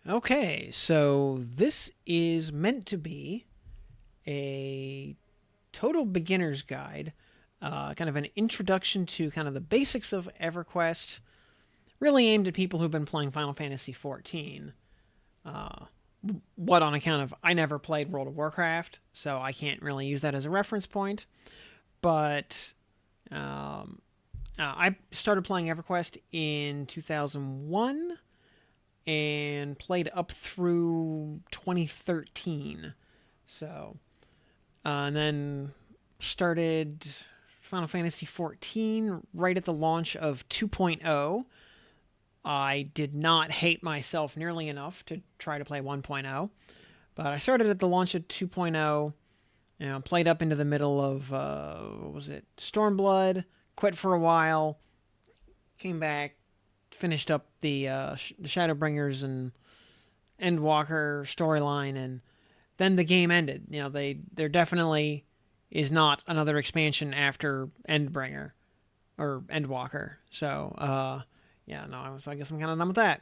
Okay, so this is meant to be a total beginner's guide, kind of an introduction to kind of the basics of EverQuest, really aimed at people who've been playing Final Fantasy XIV. Uh, what on account of I never played World of Warcraft, so I can't really use that as a reference point. But I started playing EverQuest in 2001 and played up through 2013. So, and then started Final Fantasy XIV right at the launch of 2.0. I did not hate myself nearly enough to try to play 1.0, but I started at the launch of 2.0. Played up into the middle of what was it, Stormblood. Quit for a while, came back, finished up the Shadowbringers and Endwalker storyline, and then the game ended. There definitely is not another expansion after Endbringer or Endwalker. So, I guess I'm kind of done with that.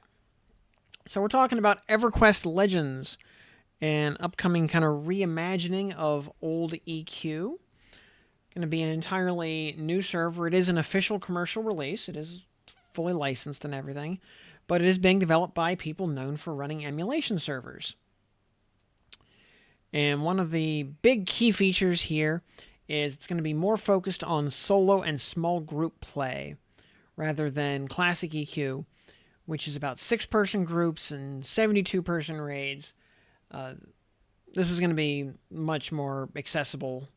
So we're talking about EverQuest Legends, an upcoming kind of reimagining of old EQ. Going to be an entirely new server. It is an official commercial release. It is fully licensed and everything, but it is being developed by people known for running emulation servers. And one of the big key features here is it's going to be more focused on solo and small group play rather than classic EQ, which is about 6-person groups and 72-person raids. This is going to be much more accessible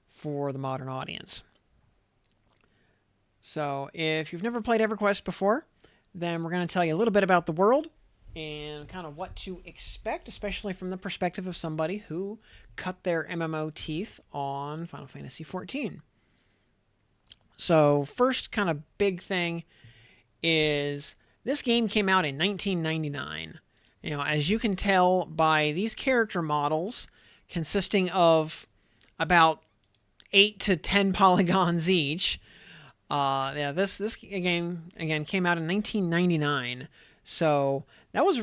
for the modern audience. So if you've never played EverQuest before, then we're going to tell you a little bit about the world and kind of what to expect, especially from the perspective of somebody who cut their MMO teeth on Final Fantasy XIV. So first kind of big thing is this game came out in 1999. As you can tell by these character models consisting of about 8 to 10 polygons each. This game again came out in 1999, so that was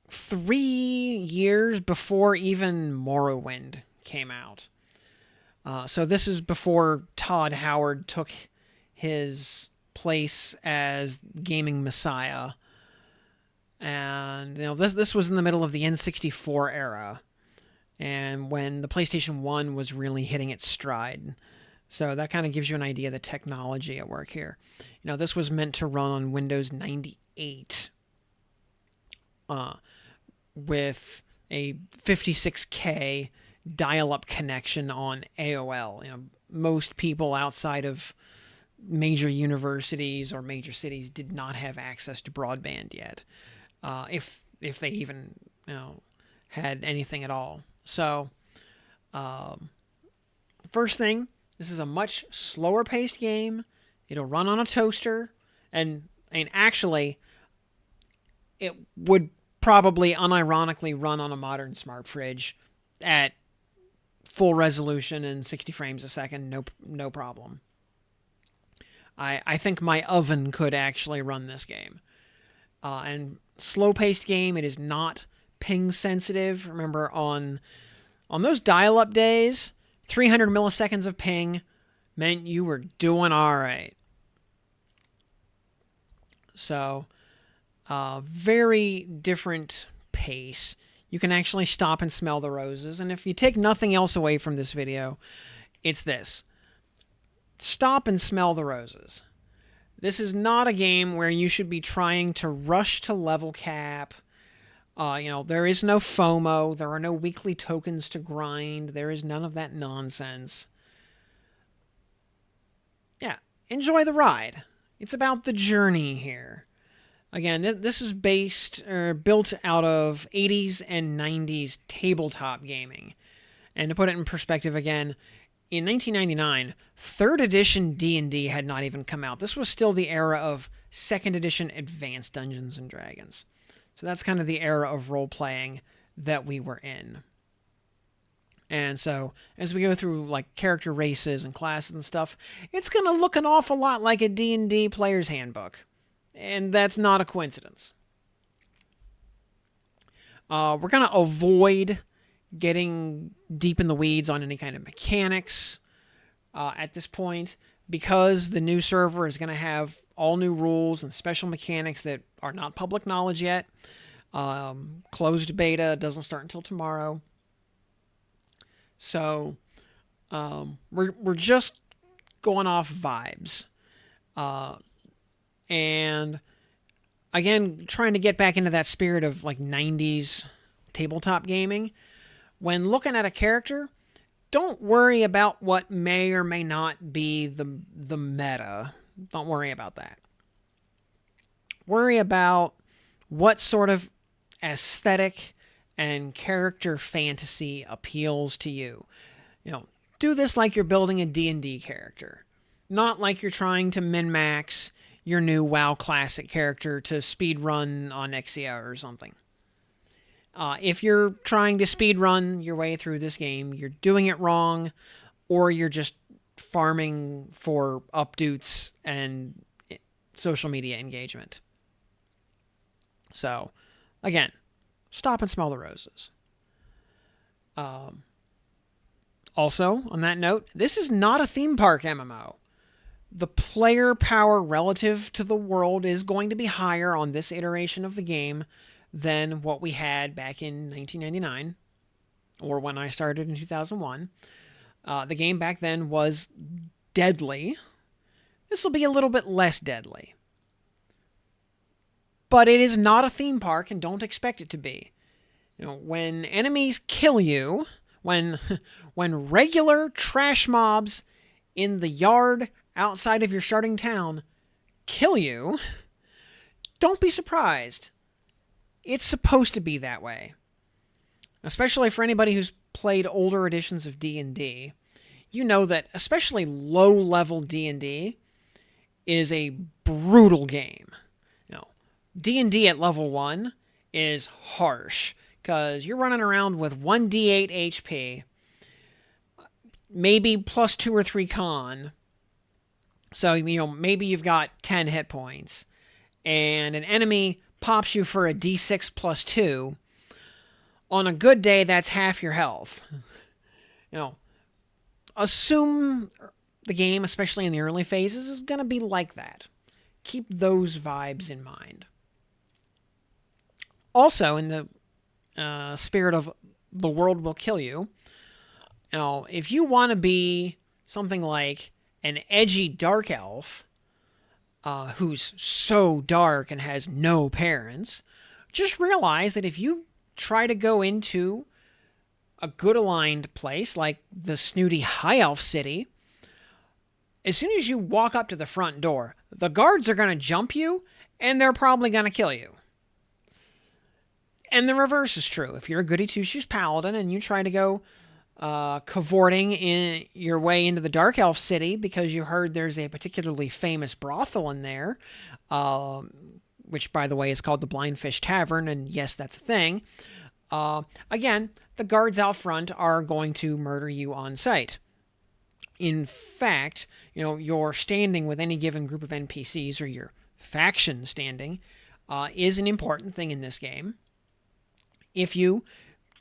3 years before even Morrowind came out. So this is before Todd Howard took his place as gaming messiah, and this was in the middle of the N64 era, and when the PlayStation 1 was really hitting its stride. So that kind of gives you an idea of the technology at work here. This was meant to run on Windows 98 with a 56K dial-up connection on AOL. Most people outside of major universities or major cities did not have access to broadband yet, if they even had anything at all. So, first thing, this is a much slower paced game. It'll run on a toaster, and actually, it would probably unironically run on a modern smart fridge at full resolution and 60 frames a second, no problem. I think my oven could actually run this game. And slow-paced game, it is not ping sensitive. Remember, on those dial-up days, 300 milliseconds of ping meant you were doing all right. So, very different pace. You can actually stop and smell the roses. And if you take nothing else away from this video, it's this. Stop and smell the roses. This is not a game where you should be trying to rush to level cap. There is no FOMO. There are no weekly tokens to grind. There is none of that nonsense. Yeah, enjoy the ride. It's about the journey here. Again, this is built out of 80s and 90s tabletop gaming. And to put it in perspective again, in 1999, 3rd edition D&D had not even come out. This was still the era of 2nd edition Advanced Dungeons & Dragons. So that's kind of the era of role-playing that we were in. And so, as we go through like character races and classes and stuff, it's going to look an awful lot like a D&D player's handbook. And that's not a coincidence. We're going to avoid getting deep in the weeds on any kind of mechanics at this point, because the new server is going to have all new rules and special mechanics that are not public knowledge yet. Closed beta doesn't start until tomorrow. So we're just going off vibes. And again, trying to get back into that spirit of like 90s tabletop gaming. When looking at a character, don't worry about what may or may not be the meta. Don't worry about that. Worry about what sort of aesthetic and character fantasy appeals to you. Do this like you're building a D&D character, not like you're trying to min-max your new WoW Classic character to speedrun on Ixia or something. If you're trying to speedrun your way through this game, you're doing it wrong, or you're just farming for updates and social media engagement. So, again, stop and smell the roses. Also, on that note, this is not a theme park MMO. The player power relative to the world is going to be higher on this iteration of the game than what we had back in 1999, or when I started in 2001. The game back then was deadly. This will be a little bit less deadly. But it is not a theme park, and don't expect it to be. When enemies kill you, when regular trash mobs in the yard outside of your starting town kill you, don't be surprised. It's supposed to be that way. Especially for anybody who's played older editions of D&D. You know that especially low-level D&D is a brutal game. D&D at level 1 is harsh, because you're running around with 1d8 HP, maybe plus 2 or 3 con. So, maybe you've got 10 hit points, and an enemy pops you for a d6 plus 2. On a good day, that's half your health. Assume the game, especially in the early phases, is going to be like that. Keep those vibes in mind. Also, in the spirit of the world will kill you, if you want to be something like an edgy dark elf who's so dark and has no parents, just realize that if you try to go into a good aligned place like the snooty high elf city, as soon as you walk up to the front door, the guards are going to jump you and they're probably going to kill you. And the reverse is true. If you're a goody two-shoes paladin and you try to go cavorting in your way into the Dark Elf City because you heard there's a particularly famous brothel in there, which, by the way, is called the Blindfish Tavern, and yes, that's a thing. Again, the guards out front are going to murder you on sight. In fact, your standing with any given group of NPCs, or your faction standing, is an important thing in this game. If you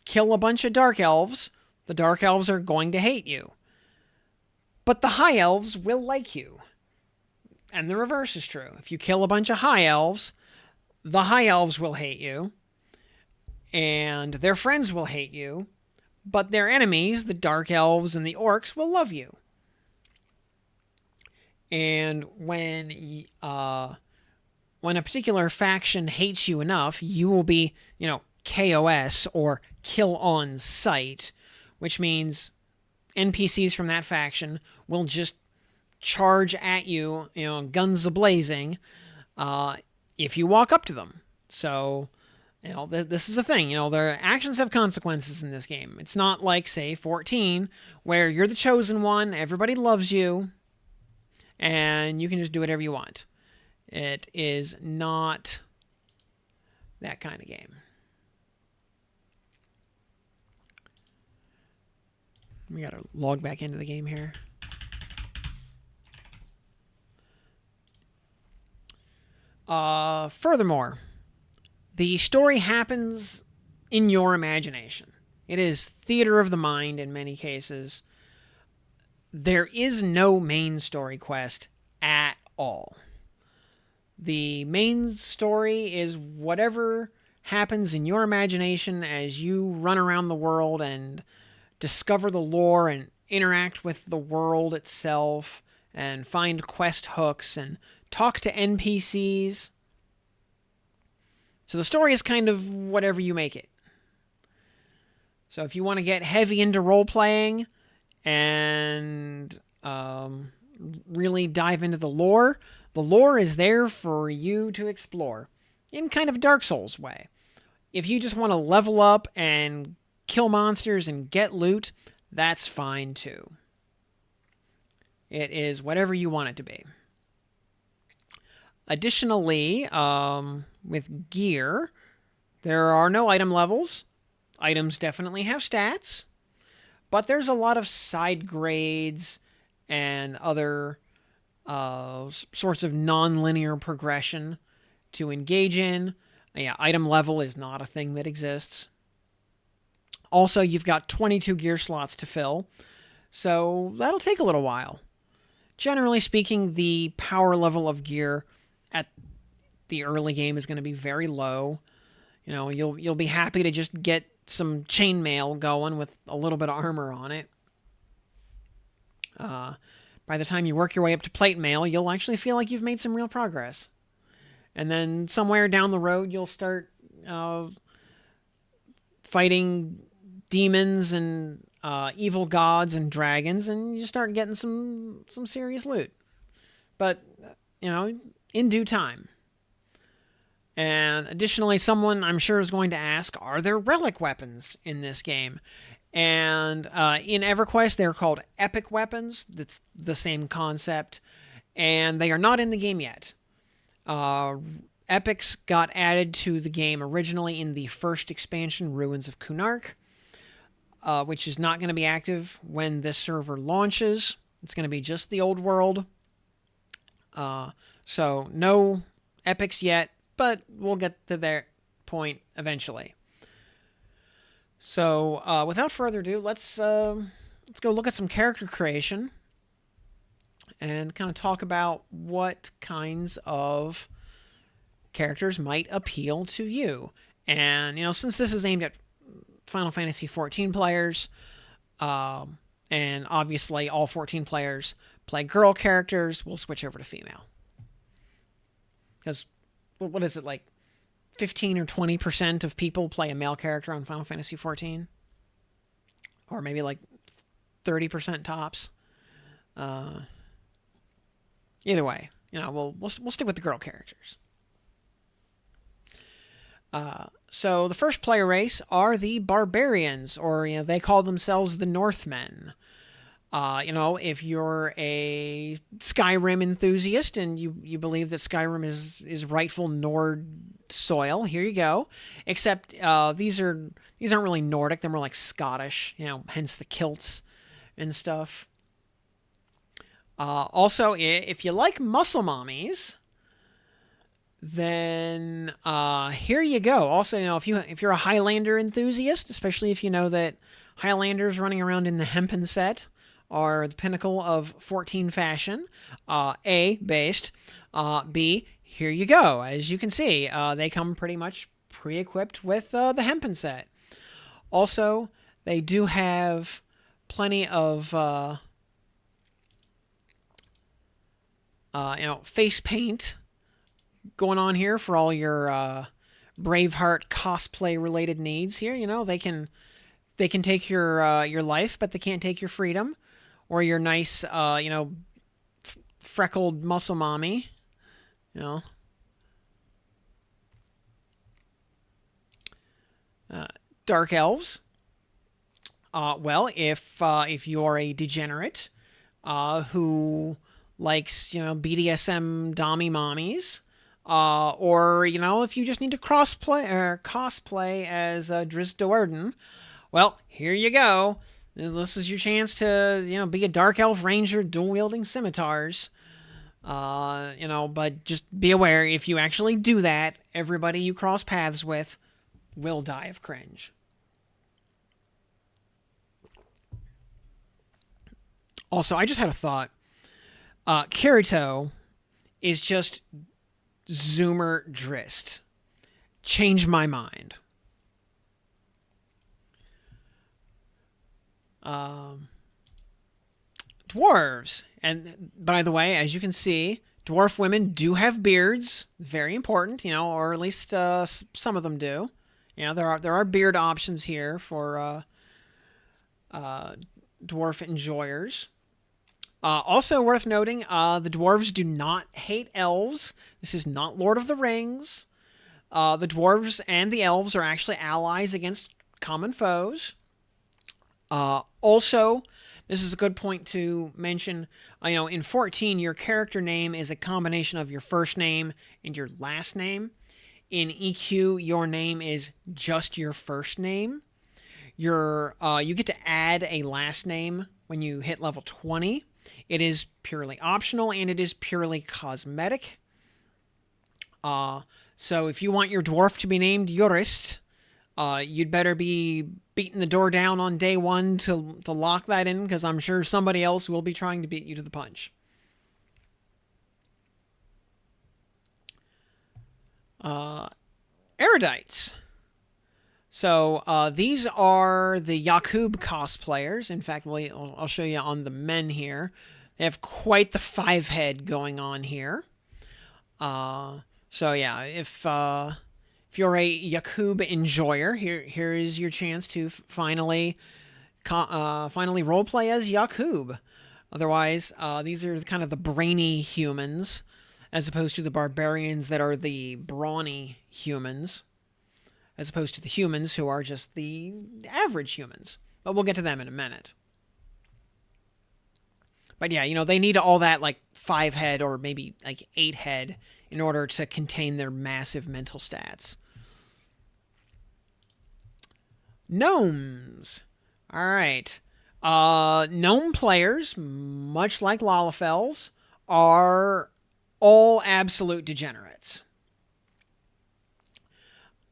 kill a bunch of Dark Elves, the Dark Elves are going to hate you. But the High Elves will like you. And the reverse is true. If you kill a bunch of High Elves, the High Elves will hate you. And their friends will hate you. But their enemies, the Dark Elves and the Orcs, will love you. And when a particular faction hates you enough, you will be, KOS, or kill on sight, which means NPCs from that faction will just charge at you, guns a-blazing, if you walk up to them. So, this is a thing. Their actions have consequences in this game. It's not like, say, 14, where you're the chosen one, everybody loves you, and you can just do whatever you want. It is not that kind of game. We gotta log back into the game here. Furthermore, the story happens in your imagination. It is theater of the mind in many cases. There is no main story quest at all. The main story is whatever happens in your imagination as you run around the world and discover the lore and interact with the world itself and find quest hooks and talk to NPCs. So the story is kind of whatever you make it. So if you want to get heavy into role-playing and really dive into the lore is there for you to explore in kind of Dark Souls way. If you just want to level up and kill monsters and get loot, that's fine too. It is whatever you want it to be. Additionally, with gear, there are no item levels. Items definitely have stats, but there's a lot of side grades and other sorts of non-linear progression to engage in. Yeah, item level is not a thing that exists. Also, you've got 22 gear slots to fill, so that'll take a little while. Generally speaking, the power level of gear at the early game is going to be very low. You know, you'll be happy to just get some chainmail going with a little bit of armor on it. By the time you work your way up to plate mail, you'll actually feel like you've made some real progress. And then somewhere down the road, you'll start fighting demons and evil gods and dragons, and you start getting some serious loot. But, you know, in due time. And additionally, someone I'm sure is going to ask, are there relic weapons in this game? And in EverQuest, they're called epic weapons. That's the same concept. And they are not in the game yet. Epics got added to the game originally in the first expansion, Ruins of Kunark, which is not going to be active when this server launches. It's going to be just the old world. So no epics yet, but we'll get to that point eventually. So without further ado, let's go look at some character creation and kind of talk about what kinds of characters might appeal to you. And, you know, since this is aimed at Final Fantasy XIV players, and obviously all 14 players play girl characters, we'll switch over to female. Because, what is it, like 15 or 20% of people play a male character on Final Fantasy XIV? Or maybe like 30% tops. Either way, you know, we'll stick with the girl characters. So the first player race are the barbarians, or, you know, they call themselves the Northmen. You know, if you're a Skyrim enthusiast and you believe that Skyrim is rightful Nord soil, here you go. Except these aren't really Nordic; they're more like Scottish. You know, hence the kilts and stuff. Also, if you like muscle mommies, then here you go. Also, you know, if you're a Highlander enthusiast, especially if you know that Highlanders running around in the hempen set are the pinnacle of 14 fashion, A, based, B, here you go. As you can see, they come pretty much pre-equipped with the hempen set. Also, they do have plenty of you know, face paint going on here for all your Braveheart cosplay related needs. Here, you know, they can take your life, but they can't take your freedom or your nice you know, freckled muscle mommy. You know, dark elves. Well, if you're a degenerate who likes, you know, BDSM dommy mommies, or, you know, if you just need to cosplay as Driz Do'Urden, well, here you go. This is your chance to, you know, be a dark elf ranger dual-wielding scimitars. You know, but just be aware, if you actually do that, everybody you cross paths with will die of cringe. Also, I just had a thought. Kirito is just Zoomer Drist. Change my mind. Dwarves. And by the way, as you can see, dwarf women do have beards. Very important, or at least some of them do. There are beard options here for dwarf enjoyers. Also worth noting, the dwarves do not hate elves. This is not Lord of the Rings. The dwarves and the elves are actually allies against common foes. Also, this is a good point to mention, in 14, your character name is a combination of your first name and your last name. In EQ, your name is just your first name. You get to add a last name when you hit level 20. It is purely optional, and it is purely cosmetic. So if you want your dwarf to be named Jurist, you'd better be beating the door down on day one to lock that in, because I'm sure somebody else will be trying to beat you to the punch. Erudites. So these are the Yakub cosplayers. In fact, I'll show you on the men here. They have quite the 5-head going on here. So yeah, if you're a Yakub enjoyer, here is your chance to finally roleplay as Yakub. Otherwise, these are kind of the brainy humans, as opposed to the barbarians that are the brawny humans, as opposed to the humans who are just the average humans. But we'll get to them in a minute. But yeah, they need all that 5-head or maybe 8-head in order to contain their massive mental stats. Gnomes. All right. Gnome players, much like Lalafels, are all absolute degenerates.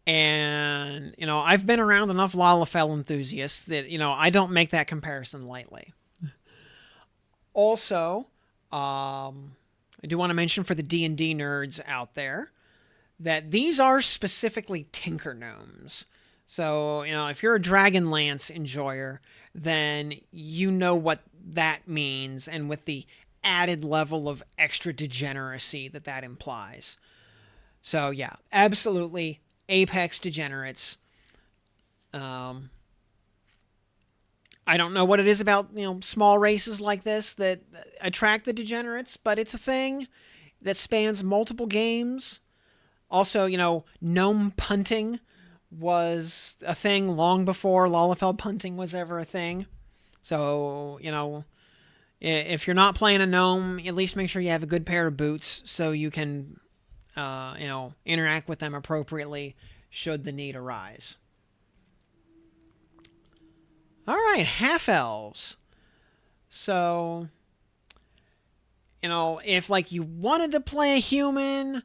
And, I've been around enough Lalafell enthusiasts that, I don't make that comparison lightly. Also, I do want to mention for the D&D nerds out there that these are specifically Tinker Gnomes. So, if you're a Dragonlance enjoyer, then you know what that means, and with the added level of extra degeneracy that implies. So, yeah, absolutely apex degenerates. I don't know what it is about, small races like this that attract the degenerates, but it's a thing that spans multiple games. Also, gnome punting was a thing long before Lalafell punting was ever a thing. So, if you're not playing a gnome, at least make sure you have a good pair of boots so you can, interact with them appropriately should the need arise. All right, half-elves. So, if you wanted to play a human,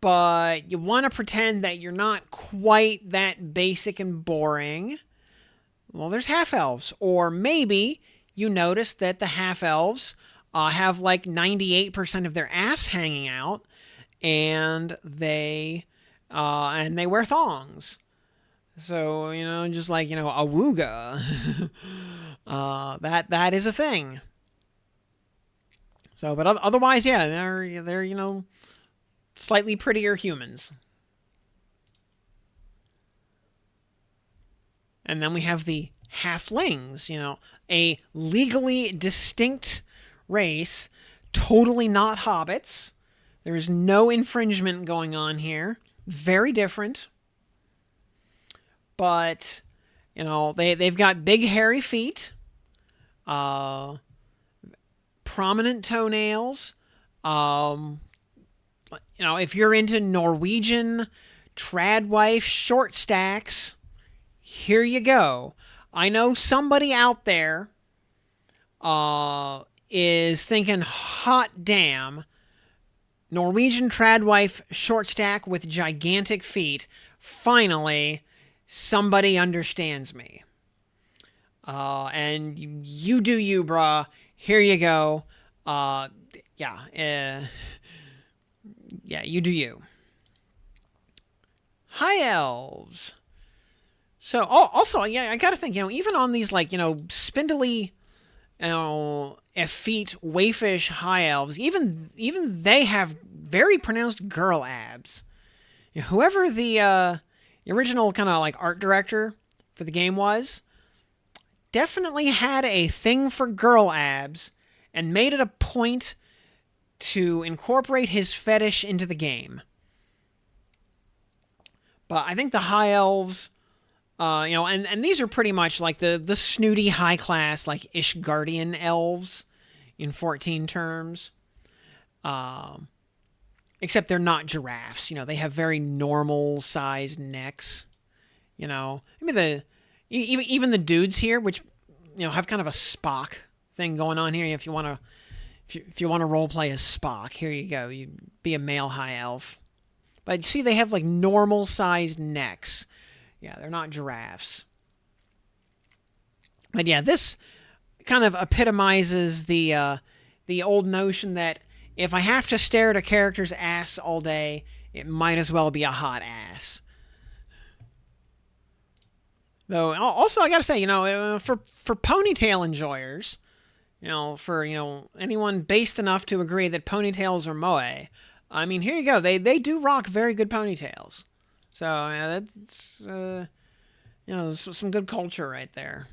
but you want to pretend that you're not quite that basic and boring, well, there's half-elves. Or maybe you notice that the half-elves have 98% of their ass hanging out, and they wear thongs. So, just awooga. That is a thing. So, but otherwise, yeah, they're slightly prettier humans. And then we have the halflings, a legally distinct race, totally not hobbits. There is no infringement going on here. Very different. But, they've got big hairy feet, prominent toenails. If you're into Norwegian tradwife short stacks, here you go. I know somebody out there is thinking, hot damn, Norwegian tradwife short stack with gigantic feet. Finally, somebody understands me. And you do you, brah. Here you go. Yeah. Yeah, you do you. High elves. So also, yeah, I gotta think, even on these like, spindly, effete, waifish high elves, even they have very pronounced girl abs. Whoever the original kind of like art director for the game was, definitely had a thing for girl abs and made it a point to incorporate his fetish into the game. But I think the high elves, and these are pretty much like the snooty high class, like Ishgardian elves in 14 terms. Except they're not giraffes. They have very normal sized necks. I mean, even the dudes here, which have kind of a Spock thing going on here. If you want to role play as Spock, here you go. You be a male high elf. But see, they have like normal sized necks. Yeah, they're not giraffes. But yeah, this kind of epitomizes the old notion that if I have to stare at a character's ass all day, it might as well be a hot ass. Though, also I gotta say, for ponytail enjoyers, for anyone based enough to agree that ponytails are moe, I mean, here you go. They do rock very good ponytails. So yeah, that's some good culture right there.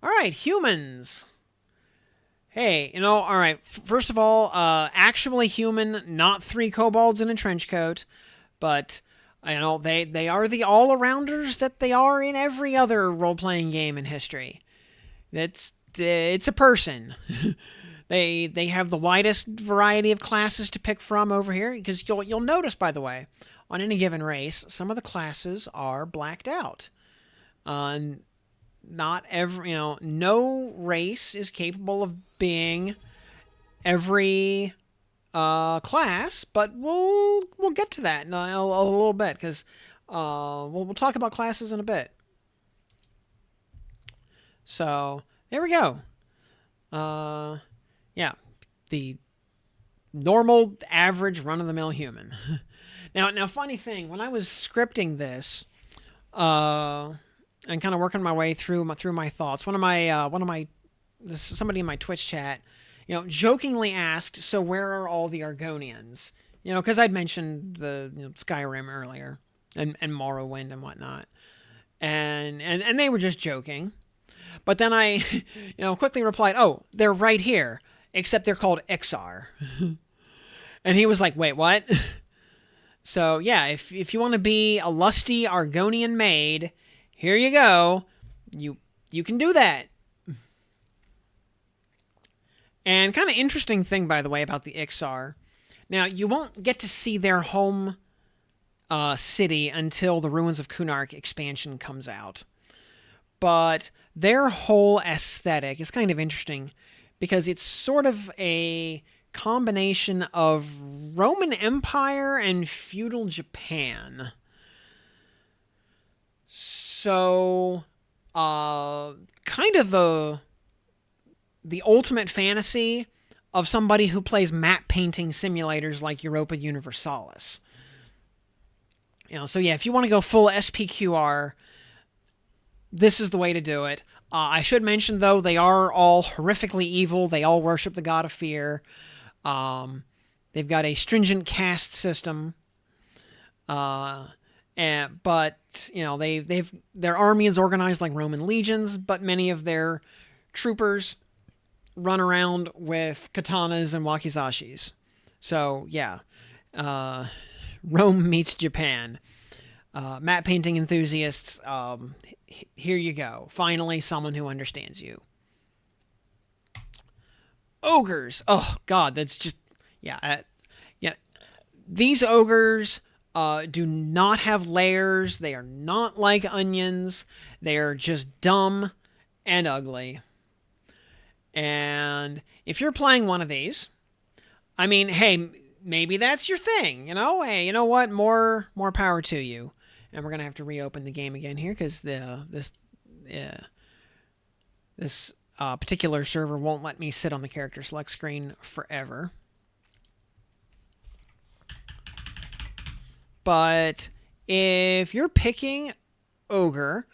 All right, humans. Hey, all right. First of all, actually human, not 3 kobolds in a trench coat, but they are the all-arounders that they are in every other role-playing game in history. It's a person. They have the widest variety of classes to pick from over here, because you'll notice, by the way, on any given race, some of the classes are blacked out. Not every, no race is capable of being every class, but we'll get to that in a little bit, because we'll talk about classes in a bit. So there we go. Yeah, the normal, average, run-of-the-mill human. Now, funny thing, when I was scripting this, and kind of working my way through my thoughts, somebody in my Twitch chat, jokingly asked, "So where are all the Argonians?" Because I'd mentioned the Skyrim earlier, and Morrowind and whatnot, and they were just joking. But then I, quickly replied, "Oh, they're right here, except they're called Ixar." And he was like, "Wait, what?" So yeah, if you want to be a lusty Argonian maid, here you go. You can do that. And kind of interesting thing, by the way, about the Ixar. Now, you won't get to see their home city until the Ruins of Kunark expansion comes out. But their whole aesthetic is kind of interesting because it's sort of a combination of Roman Empire and feudal Japan. So, kind of the ultimate fantasy of somebody who plays map painting simulators like Europa Universalis. So yeah, if you want to go full SPQR, this is the way to do it. I should mention, though, they are all horrifically evil. They all worship the god of fear. They've got a stringent caste system. But their army is organized like Roman legions, but many of their troopers run around with katanas and wakizashis. So yeah, Rome meets Japan. Map painting enthusiasts, here you go. Finally, someone who understands you. Ogres. Oh God, that's just yeah. These ogres do not have layers. They are not like onions. They are just dumb and ugly. And if you're playing one of these, I mean, hey, maybe that's your thing. Hey, you know what? More power to you. And we're going to have to reopen the game again here because this particular server won't let me sit on the character select screen forever. But if you're picking Ogre,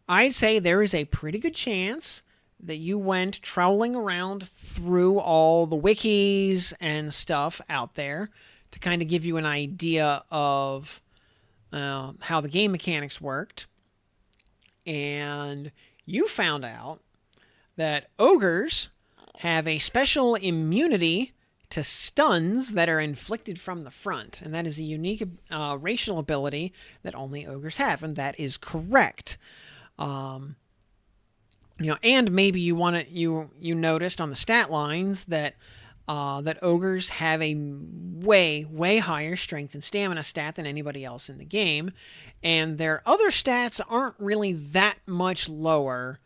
I'd say there is a pretty good chance that you went troweling around through all the wikis and stuff out there to kind of give you an idea of how the game mechanics worked. And you found out that ogres have a special immunity to stuns that are inflicted from the front. And that is a unique racial ability that only ogres have. And that is correct. And maybe you noticed on the stat lines that that ogres have a way higher strength and stamina stat than anybody else in the game, and their other stats aren't really that much lower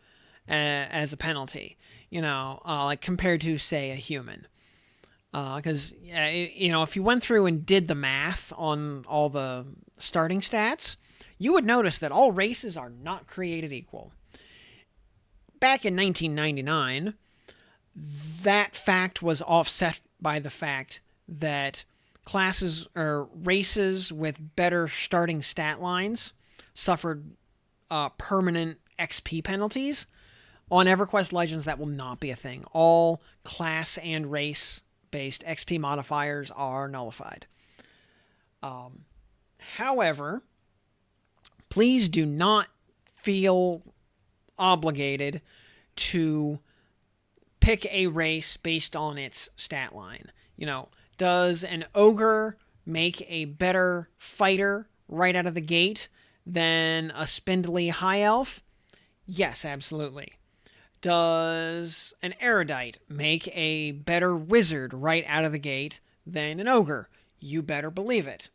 as a penalty. Like compared to, say, a human. Because if you went through and did the math on all the starting stats, you would notice that all races are not created equal. Back in 1999, that fact was offset by the fact that classes or races with better starting stat lines suffered permanent XP penalties. On EverQuest Legends, that will not be a thing. All class and race-based XP modifiers are nullified. However, please do not feel obligated to pick a race based on its stat line. Does an ogre make a better fighter right out of the gate than a spindly high elf? Yes, absolutely. Does an erudite make a better wizard right out of the gate than an ogre? You better believe it.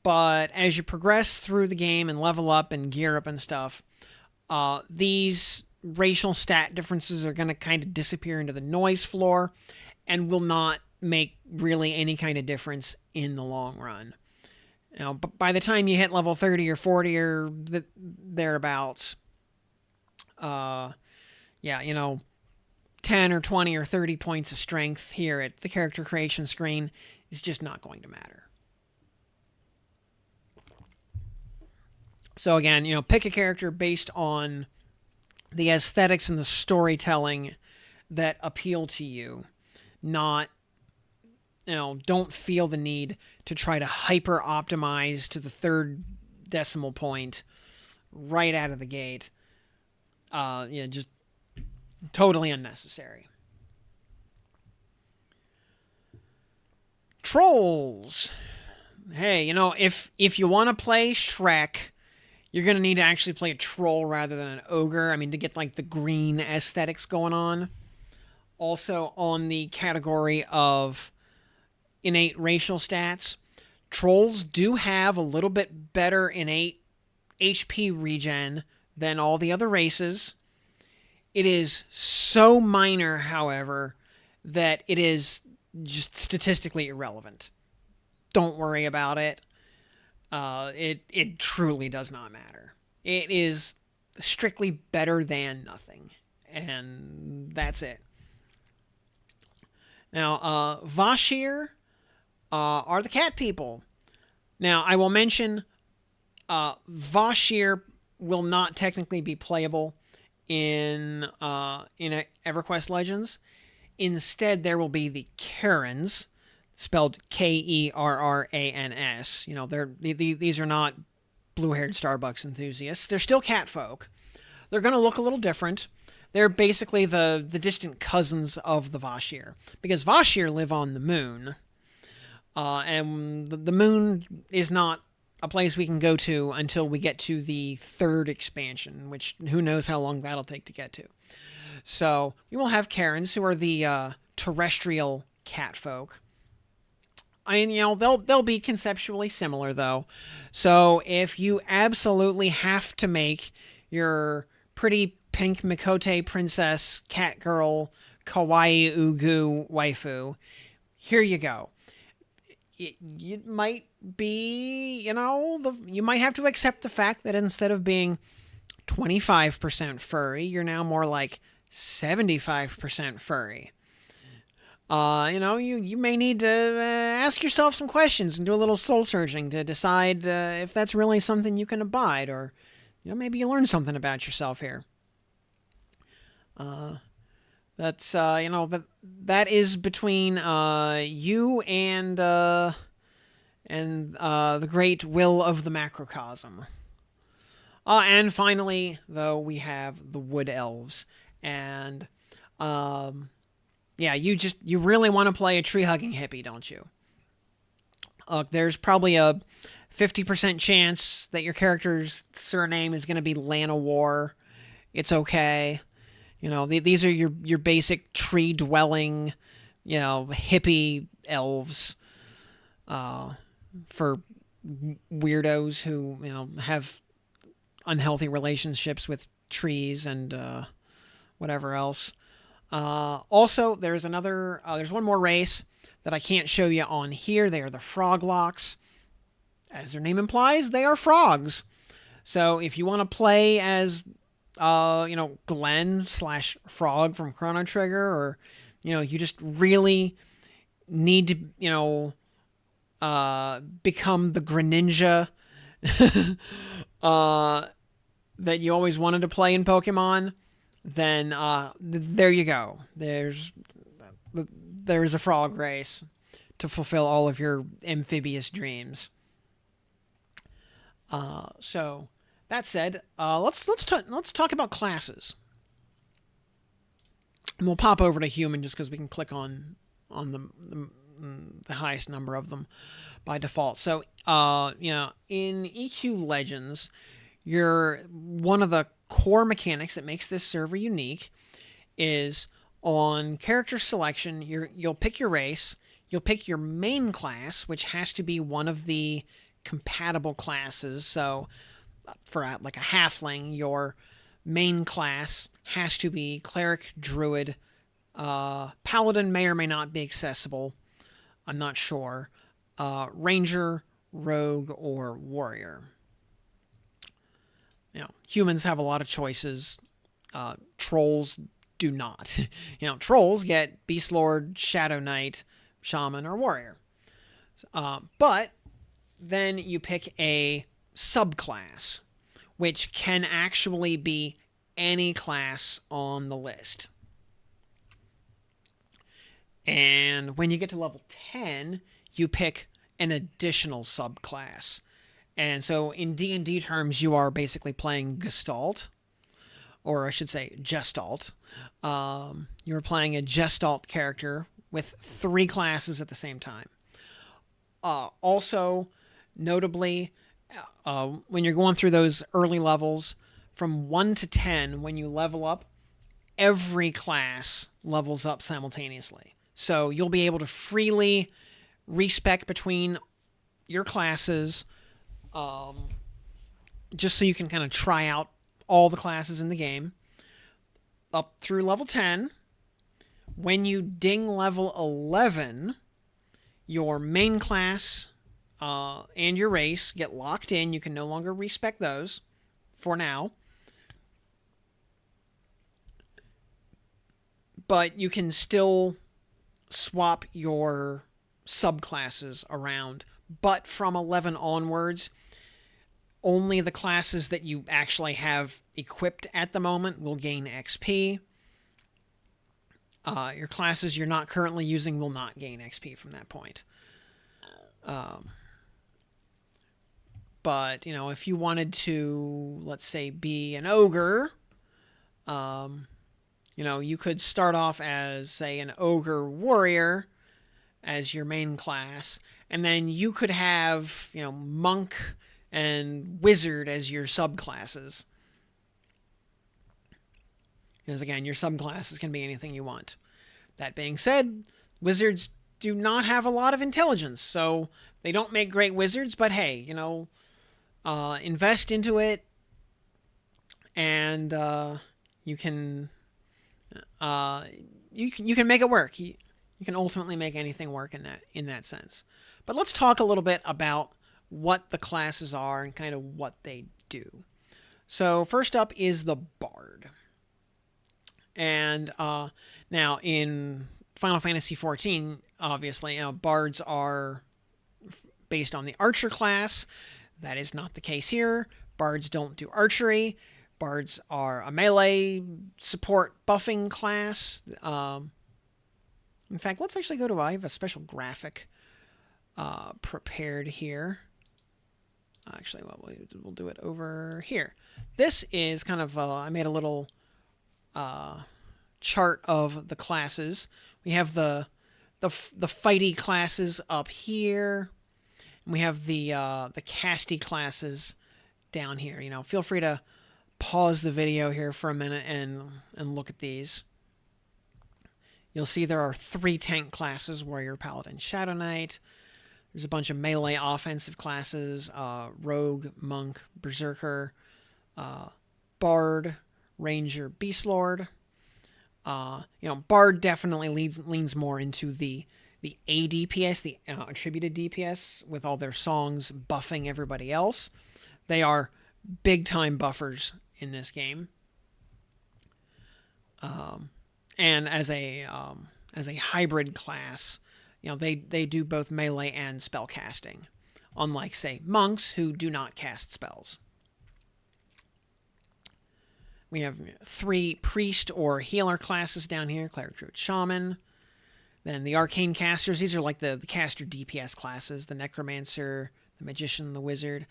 But as you progress through the game and level up and gear up and stuff, these racial stat differences are going to kind of disappear into the noise floor and will not make really any kind of difference in the long run. But by the time you hit level 30 or 40 or thereabouts, 10 or 20 or 30 points of strength here at the character creation screen is just not going to matter. So again, pick a character based on the aesthetics and the storytelling that appeal to you. Not, don't feel the need to try to hyper optimize to the third decimal point right out of the gate. Just totally unnecessary. Trolls. Hey, if you want to play Shrek, you're going to need to actually play a troll rather than an ogre. I mean, to get like the green aesthetics going on. Also on the category of innate racial stats, trolls do have a little bit better innate HP regen than all the other races. It is so minor, however, that it is just statistically irrelevant. Don't worry about it. It truly does not matter. It is strictly better than nothing. And that's it. Now, Vashir are the cat people. Now, I will mention Vashir will not technically be playable in EverQuest Legends. Instead, there will be the Karens, spelled Kerrans. These are not blue-haired Starbucks enthusiasts. They're still cat folk. They're going to look a little different. They're basically the distant cousins of the Vashir, because Vashir live on the moon, and the moon is not a place we can go to until we get to the third expansion, which who knows how long that'll take to get to. So we will have Karens, who are the terrestrial cat folk. They'll be conceptually similar, though. So if you absolutely have to make your pretty pink Mikote princess, cat girl, kawaii ugu waifu, here you go. You might be, you might have to accept the fact that instead of being 25% furry, you're now more like 75% furry. You may need to ask yourself some questions and do a little soul searching to decide if that's really something you can abide, or maybe you learn something about yourself here. That's that is between you and the great will of the macrocosm. And finally, though, we have the wood elves, and yeah, you really want to play a tree hugging hippie, don't you? There's probably a 50% chance that your character's surname is going to be Llanowar. It's okay. These are your basic tree dwelling, hippie elves. For weirdos who have unhealthy relationships with trees and whatever else. Also, there's one more race that I can't show you on here. They are the Froglocks. As their name implies, they are frogs. So if you want to play as, Glenn / Frog from Chrono Trigger, or, you just really need to, become the Greninja that you always wanted to play in Pokemon, then there you go. There's a frog race to fulfill all of your amphibious dreams. So that said, let's talk about classes. And we'll pop over to human just because we can click on the highest number of them by default. So in EQ Legends, one of the core mechanics that makes this server unique is on character selection. You'll pick your race, you'll pick your main class, which has to be one of the compatible classes. So for like a halfling, your main class has to be cleric, druid. Paladin may or may not be accessible. I'm not sure. Ranger, rogue, or warrior. Humans have a lot of choices. Trolls do not. Trolls get Beast Lord, Shadow Knight, Shaman, or Warrior. But then you pick a subclass, which can actually be any class on the list. And when you get to level 10, you pick an additional subclass. And so in D&D terms, you are basically playing Gestalt, or I should say Gestalt. You're playing a Gestalt character with 3 classes at the same time. Also, notably, when you're going through those early levels, from 1 to 10, when you level up, every class levels up simultaneously. So you'll be able to freely respec between your classes, just so you can kind of try out all the classes in the game. Up through level 10, when you ding level 11, your main class and your race get locked in. You can no longer respec those for now. But you can still swap your subclasses around. But from 11 onwards, only the classes that you actually have equipped at the moment will gain XP. Your classes you're not currently using will not gain XP from that point. But, if you wanted to, let's say, be an ogre, you could start off as, say, an ogre warrior as your main class, and then you could have, monk and wizard as your subclasses. Because again, your subclasses can be anything you want. That being said, wizards do not have a lot of intelligence, so they don't make great wizards, but hey, invest into it, and you can make it work. You can ultimately make anything work in that sense. But let's talk a little bit about what the classes are and kind of what they do. So first up is the Bard. And now in Final Fantasy XIV, obviously, bards are based on the archer class. That is not the case here. Bards don't do archery. Bards are a melee support buffing class. In fact, let's actually go to, I have a special graphic prepared here. Actually, well, we'll do it over here. This is kind of, I made a little chart of the classes. We have the fighty classes up here. And we have the casty classes down here. Feel free to pause the video here for a minute and look at these. You'll see there are 3 tank classes: Warrior, Paladin, Shadow Knight. There's a bunch of melee offensive classes: Rogue, Monk, Berserker, Bard, Ranger, Beastlord. Bard definitely leans more into the ADPS, the attributed DPS, with all their songs buffing everybody else. They are big-time buffers in this game. And as a hybrid class, they do both melee and spell casting, unlike, say, monks who do not cast spells. We have 3 priest or healer classes down here: cleric, druid, shaman. Then the arcane casters. These are like the caster DPS classes: the necromancer, the magician, the wizard.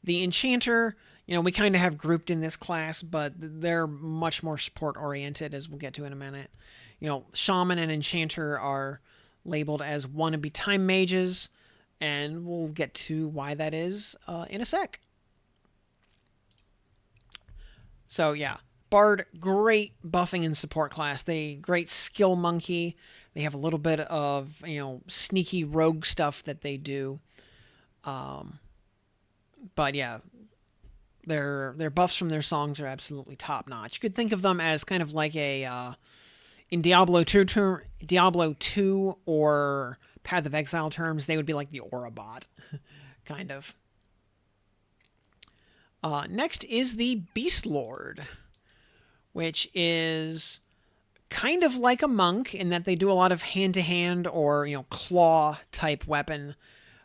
The enchanter, we kind of have grouped in this class, but they're much more support oriented, as we'll get to in a minute. Shaman and enchanter are labeled as wannabe time mages, and we'll get to why that is in a sec. So yeah, Bard, great buffing and support class. Great skill monkey. They have a little bit of sneaky rogue stuff that they do. But yeah, their buffs from their songs are absolutely top notch. You could think of them as kind of like a in Diablo 2 or Path of Exile terms, they would be like the Aura bot, kind of. Next is the Beastlord, which is kind of like a monk in that they do a lot of hand-to-hand or claw-type weapon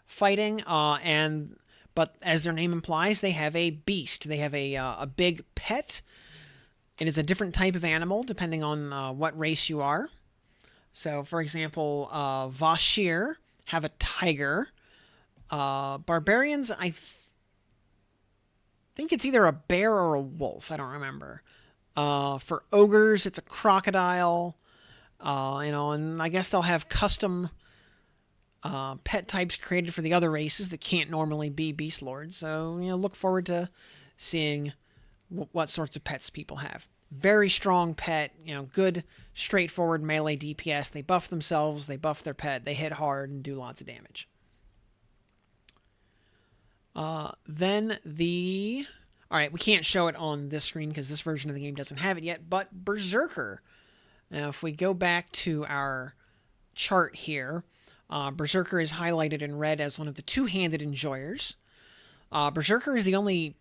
fighting. But as their name implies, they have a beast. They have a big pet. It is a different type of animal depending on what race you are. So, for example, Vashir have a tiger. Barbarians, I think it's either a bear or a wolf. I don't remember. For ogres, it's a crocodile. And I guess they'll have custom pet types created for the other races that can't normally be beast lords. So, look forward to seeing what sorts of pets people have. Very strong pet, good, straightforward melee DPS. They buff themselves, they buff their pet, they hit hard and do lots of damage. Alright, we can't show it on this screen because this version of the game doesn't have it yet, but Berserker. Now, if we go back to our chart here, Berserker is highlighted in red as one of the two-handed enjoyers. Berserker is the only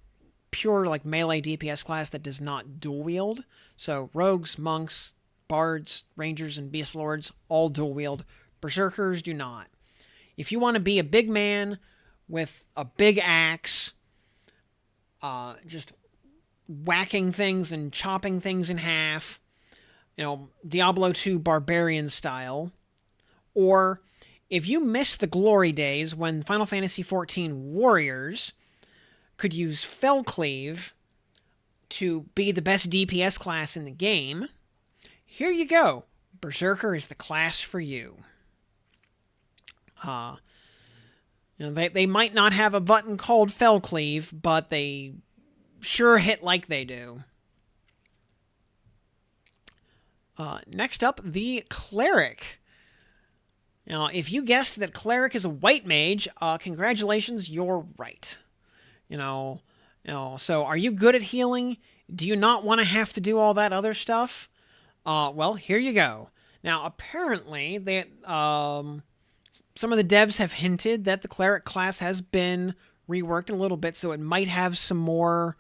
pure melee DPS class that does not dual wield. So rogues, monks, bards, rangers, and beast lords all dual wield. Berserkers do not. If you want to be a big man with a big axe, just whacking things and chopping things in half, Diablo 2 barbarian style, or if you miss the glory days when Final Fantasy XIV warriors could use Fellcleave to be the best DPS class in the game, here you go. Berserker is the class for you. They might not have a button called Fellcleave, but they sure hit like they do. Next up, the Cleric. Now, if you guessed that Cleric is a white mage, congratulations, you're right. So are you good at healing? Do you not want to have to do all that other stuff? Well, here you go. Now, apparently, Some of the devs have hinted that the cleric class has been reworked a little bit, so it might have some more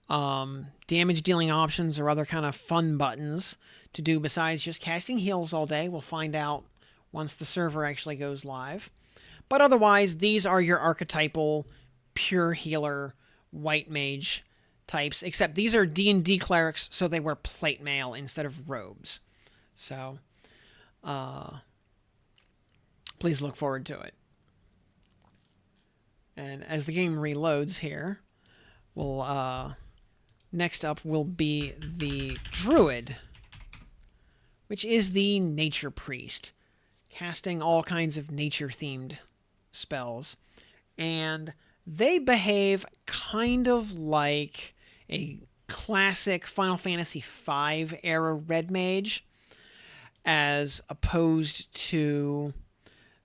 damage dealing options or other kind of fun buttons to do besides just casting heals all day. We'll find out once the server actually goes live. But otherwise, these are your archetypal pure healer white mage types, except these are D&D clerics, so they wear plate mail instead of robes. So, please look forward to it. And as the game reloads here, we'll, next up will be the druid, which is the nature priest, casting all kinds of nature-themed spells. And they behave kind of like a classic Final Fantasy V era red mage, as opposed to,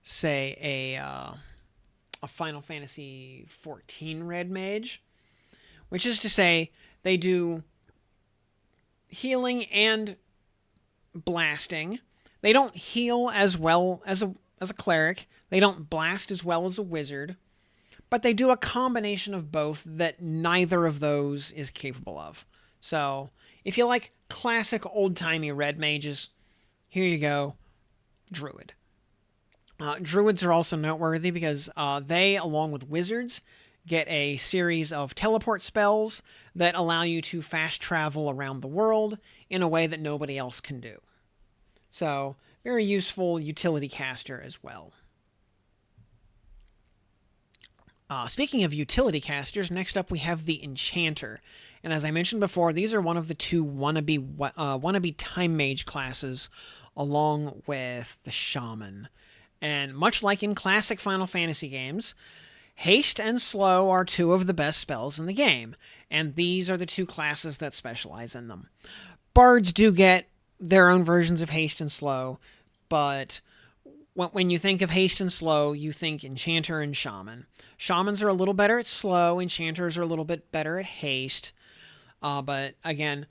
say, a Final Fantasy XIV red mage, which is to say they do healing and blasting. They don't heal as well as a cleric. They don't blast as well as a wizard. But they do a combination of both that neither of those is capable of. So, if you like classic old-timey red mages, here you go, druid. Druids are also noteworthy because they, along with wizards, get a series of teleport spells that allow you to fast travel around the world in a way that nobody else can do. So, very useful utility caster as well. Speaking of utility casters, next up we have the Enchanter. And as I mentioned before, these are one of the two wannabe Time Mage classes, along with the Shaman. And much like in classic Final Fantasy games, Haste and Slow are two of the best spells in the game, and these are the two classes that specialize in them. Bards do get their own versions of Haste and Slow, but when you think of Haste and Slow, you think Enchanter and Shaman. Shamans are a little better at Slow, Enchanters are a little bit better at Haste, but again,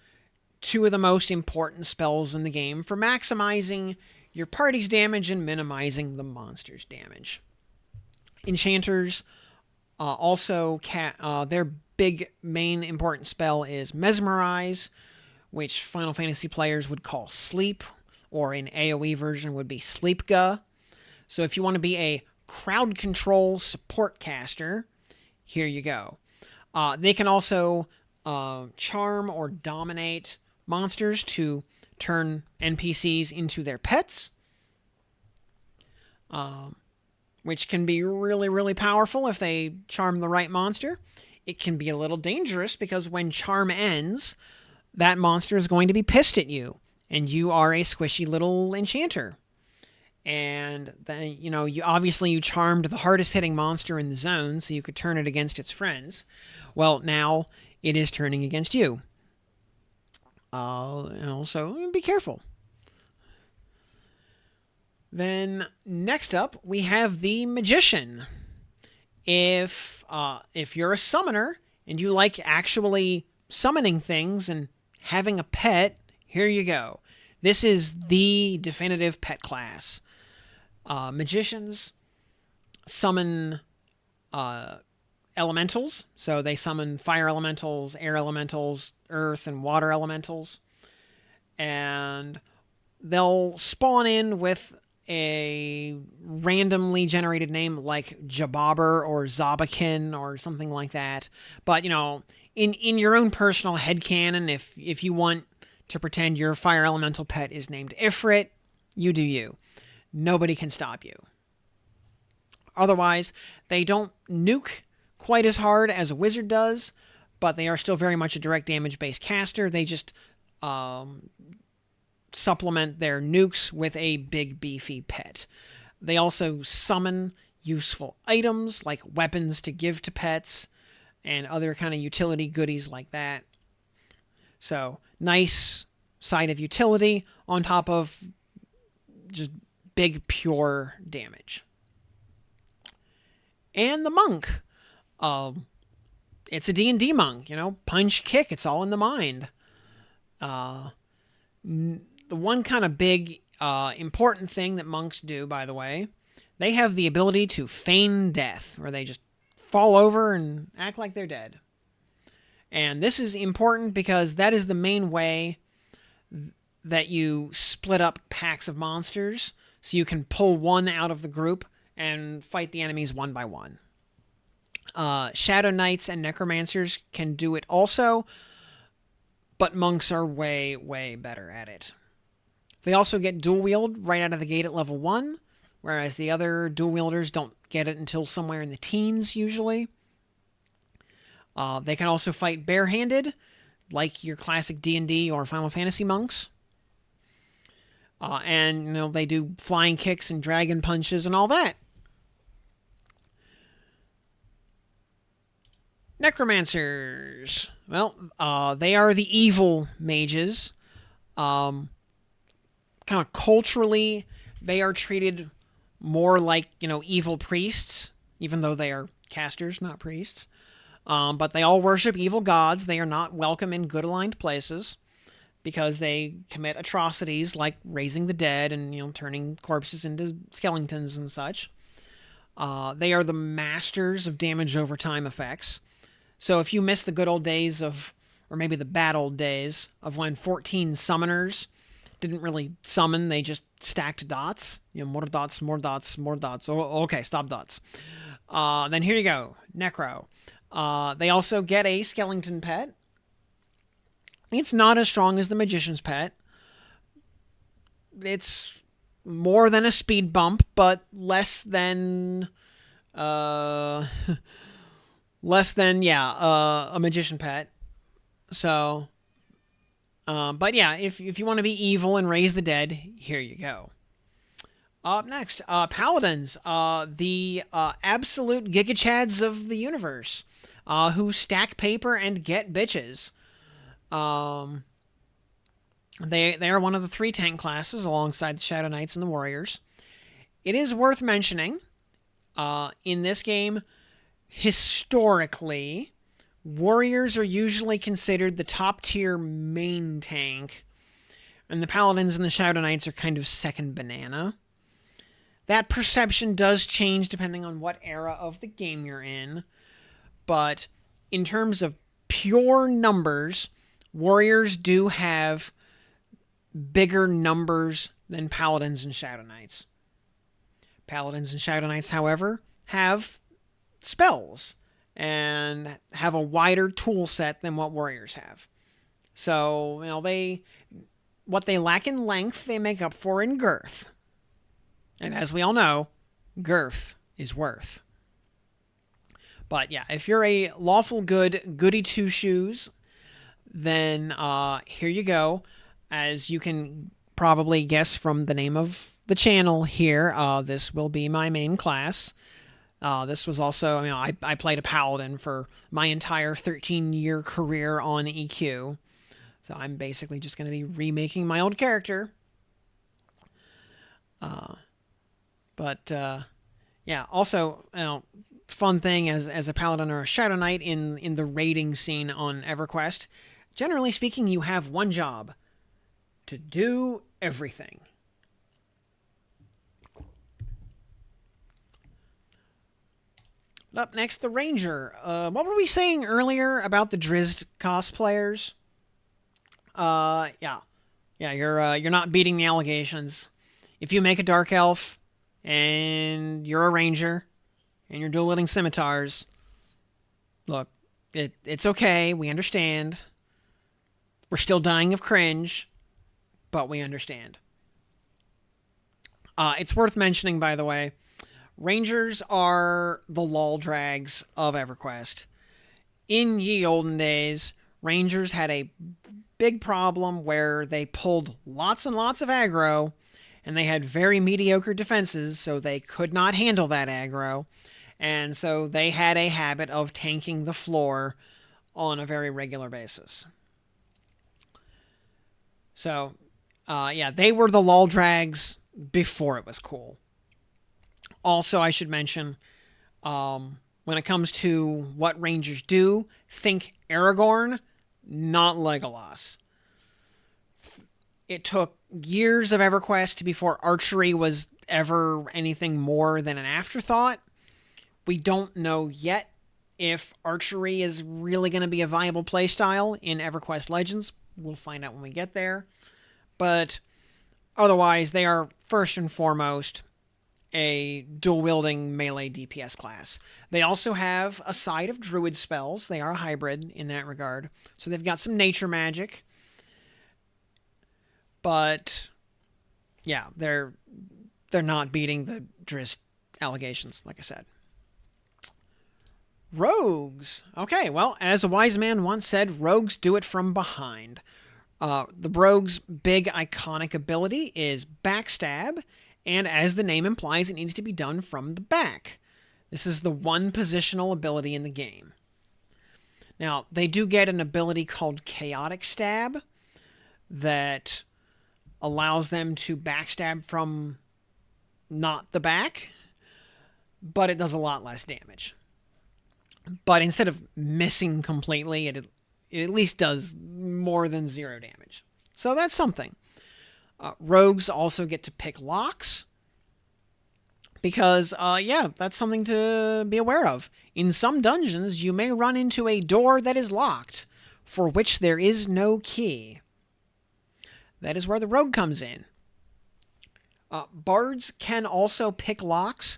two of the most important spells in the game for maximizing your party's damage and minimizing the monster's damage. Enchanters also, their big main important spell is Mesmerize, which Final Fantasy players would call Sleep, or in AoE version would be Sleepga. So if you want to be a crowd control support caster, here you go. They can also charm or dominate monsters to turn NPCs into their pets, which can be really, really powerful if they charm the right monster. It can be a little dangerous because when charm ends, that monster is going to be pissed at you, and you are a squishy little enchanter. And then, you charmed the hardest hitting monster in the zone so you could turn it against its friends. Well, now it is turning against you. So be careful. Then next up, we have the Magician. If you're a summoner and you like actually summoning things and having a pet, here you go. This is the definitive pet class. Magicians summon elementals, so they summon fire elementals, air elementals, earth and water elementals, and they'll spawn in with a randomly generated name like Jabobber or Zabakin or something like that. But, in your own personal headcanon, if you want to pretend your fire elemental pet is named Ifrit, you do you. Nobody can stop you. Otherwise, they don't nuke quite as hard as a wizard does, but they are still very much a direct damage-based caster. They just supplement their nukes with a big, beefy pet. They also summon useful items like weapons to give to pets and other kind of utility goodies like that. So, nice side of utility on top of just big, pure damage. And the monk. It's a D&D monk, punch, kick, it's all in the mind. The one kind of big, important thing that monks do, by the way, they have the ability to feign death, where they just fall over and act like they're dead. And this is important because that is the main way that you split up packs of monsters, so you can pull one out of the group and fight the enemies one by one. Shadow Knights and Necromancers can do it also, but monks are way, way better at it. They also get dual wield right out of the gate at level 1, whereas the other dual wielders don't get it until somewhere in the teens usually. They can also fight barehanded, like your classic D&D or Final Fantasy monks. And they do flying kicks and dragon punches and all that. Necromancers. Well, they are the evil mages. Kind of culturally, they are treated more like, evil priests, even though they are casters, not priests. But they all worship evil gods. They are not welcome in good-aligned places because they commit atrocities like raising the dead and, turning corpses into skeletons and such. They are the masters of damage over time effects. So if you miss the good old days of, or maybe the bad old days of when 14 summoners didn't really summon, they just stacked dots. More dots, more dots, more dots. Oh, okay, stop dots. Then here you go, Necro. They also get a skeleton pet. It's not as strong as the Magician's pet. It's more than a speed bump, but less than... a Magician pet. So... but yeah, if you want to be evil and raise the dead, here you go. Up next, Paladins, the absolute gigachads of the universe, who stack paper and get bitches. They are one of the 3 tank classes alongside the Shadow Knights and the Warriors. It is worth mentioning, in this game, historically, Warriors are usually considered the top-tier main tank, and the Paladins and the Shadow Knights are kind of second banana. That perception does change depending on what era of the game you're in, but in terms of pure numbers, Warriors do have bigger numbers than Paladins and Shadow Knights. Paladins and Shadow Knights, however, have spells and have a wider tool set than what Warriors have. So, what they lack in length, they make up for in girth. And as we all know, girth is worth. But yeah, if you're a lawful good goody two-shoes, then here you go. As you can probably guess from the name of the channel here, this will be my main class. This was also, I played a Paladin for my entire 13-year career on EQ. So I'm basically just going to be remaking my old character. Yeah, also, fun thing as a Paladin or a Shadow Knight in the raiding scene on EverQuest, generally speaking, you have one job: to do everything. Up next, the Ranger. What were we saying earlier about the Drizzt cosplayers? Yeah, you're not beating the allegations. If you make a Dark Elf and you're a Ranger and you're dual wielding scimitars, look, it's okay. We understand. We're still dying of cringe, but we understand. It's worth mentioning, by the way, Rangers are the lol drags of EverQuest. In ye olden days, Rangers had a big problem where they pulled lots and lots of aggro, and they had very mediocre defenses, so they could not handle that aggro, and so they had a habit of tanking the floor on a very regular basis. So, they were the lol drags before it was cool. Also, I should mention, when it comes to what Rangers do, think Aragorn, not Legolas. It took years of EverQuest before archery was ever anything more than an afterthought. We don't know yet if archery is really going to be a viable playstyle in EverQuest Legends. We'll find out when we get there. But otherwise, they are first and foremost a dual-wielding melee DPS class. They also have a side of druid spells. They are a hybrid in that regard. So they've got some nature magic. But yeah, they're not beating the Driz allegations, like I said. Rogues. Okay, well, as a wise man once said, rogues do it from behind. The rogue's big iconic ability is backstab, and as the name implies, it needs to be done from the back. This is the one positional ability in the game. Now, they do get an ability called Chaotic Stab that allows them to backstab from not the back, but it does a lot less damage. But instead of missing completely, it at least does more than 0 damage. So that's something. Rogues also get to pick locks. Because, that's something to be aware of. In some dungeons, you may run into a door that is locked, for which there is no key. That is where the rogue comes in. Bards can also pick locks,